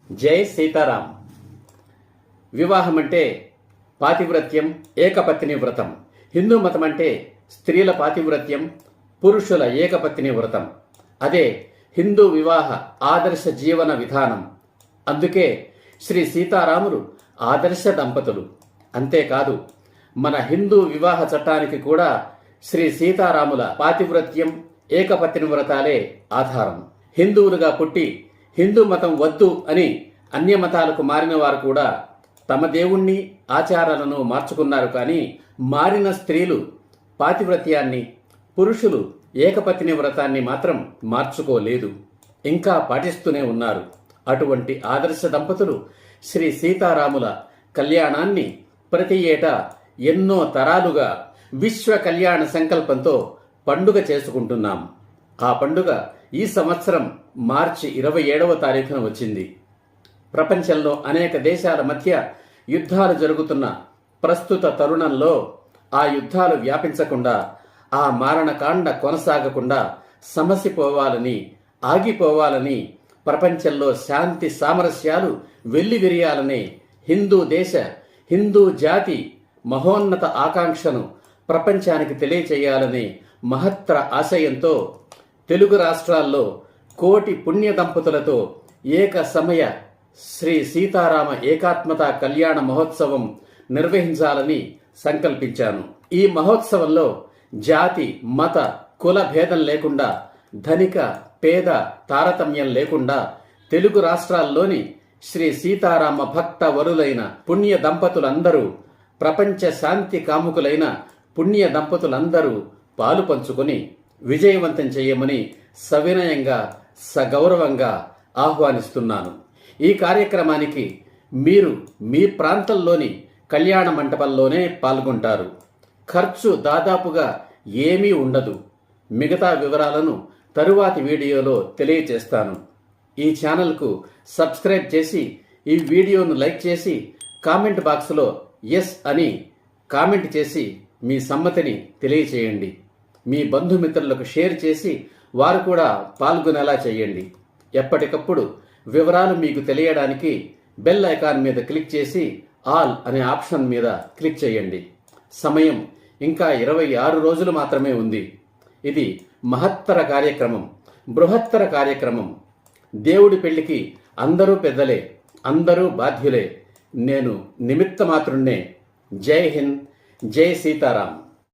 జై సీతారాం. వివాహం అంటే పాతివ్రత్యం, ఏకపత్ని వ్రతం. హిందూ మతం అంటే స్త్రీల పాతివ్రత్యం, పురుషుల ఏకపత్ని వ్రతం. అదే హిందూ వివాహ ఆదర్శ జీవన విధానం. అందుకే శ్రీ సీతారాములు ఆదర్శ దంపతులు. అంతేకాదు, మన హిందూ వివాహ చట్టానికి కూడా శ్రీ సీతారాముల పాతివ్రత్యం, ఏకపత్ని వ్రతాలే ఆధారం. హిందువులుగా పుట్టి హిందూ మతం వద్దు అని అన్య మతాలకు మారిన వారు కూడా తమ దేవుణ్ణి, ఆచారాలను మార్చుకున్నారు. కానీ మారిన స్త్రీలు పాతివ్రత్యాన్ని, పురుషులు ఏకపత్ని వ్రతాన్ని మాత్రం మార్చుకోలేదు, ఇంకా పాటిస్తూనే ఉన్నారు. అటువంటి ఆదర్శ దంపతులు శ్రీ సీతారాముల కళ్యాణాన్ని ప్రతి ఏటా ఎన్నో తరాలుగా విశ్వ కళ్యాణ సంకల్పంతో పండుగ చేసుకుంటున్నాం. ఆ పండుగ ఈ సంవత్సరం మార్చి 27వ తారీఖున వచ్చింది. ప్రపంచంలో అనేక దేశాల మధ్య యుద్ధాలు జరుగుతున్న ప్రస్తుత తరుణంలో ఆ యుద్ధాలు వ్యాపించకుండా, ఆ మారణకాండ కొనసాగకుండా సమసిపోవాలని, ఆగిపోవాలని, ప్రపంచంలో శాంతి సామరస్యాలు వెల్లివిరియాలని హిందూ దేశ, హిందూ జాతి మహోన్నత ఆకాంక్షను ప్రపంచానికి తెలియచేయాలని మహత్తర ఆశయంతో తెలుగు రాష్ట్రాల్లో కోటి పుణ్య దంపతులతో ఏక సమయ శ్రీ సీతారామ ఏకాత్మత కళ్యాణ మహోత్సవం నిర్వహించాలని సంకల్పించాను. ఈ మహోత్సవంలో జాతి, మత, కుల భేదం లేకుండా, ధనిక పేద తారతమ్యం లేకుండా తెలుగు రాష్ట్రాల్లోని శ్రీ సీతారామ భక్త వరులైన పుణ్య దంపతులందరూ, ప్రపంచ శాంతి కాముకులైన పుణ్య దంపతులందరూ పాలు పంచుకొని విజయవంతం చేయమని సవినయంగా, సగౌరవంగా ఆహ్వానిస్తున్నాను. ఈ కార్యక్రమానికి మీరు మీ ప్రాంతంలోని కళ్యాణ మంటపంలోనే పాల్గొంటారు. ఖర్చు దాదాపుగా ఏమీ ఉండదు. మిగతా వివరాలను తరువాతి వీడియోలో తెలియచేస్తాను. ఈ ఛానల్కు సబ్స్క్రైబ్ చేసి, ఈ వీడియోను లైక్ చేసి, కామెంట్ బాక్స్లో ఎస్ అని కామెంట్ చేసి మీ సమ్మతిని తెలియచేయండి. మీ బంధుమిత్రులకు షేర్ చేసి వారు కూడా పాల్గొనేలా చేయండి. ఎప్పటికప్పుడు వివరాలు మీకు తెలియడానికి బెల్ ఐకాన్ మీద క్లిక్ చేసి ఆల్ అనే ఆప్షన్ మీద క్లిక్ చేయండి. సమయం ఇంకా 26 రోజులు మాత్రమే ఉంది. ఇది మహత్తర కార్యక్రమం, బృహత్తర కార్యక్రమం. దేవుడి పెళ్లికి అందరూ పెద్దలే, అందరూ బాధ్యులే. నేను నిమిత్త మాత్రున్నే. జై హింద్, జై సీతారాం.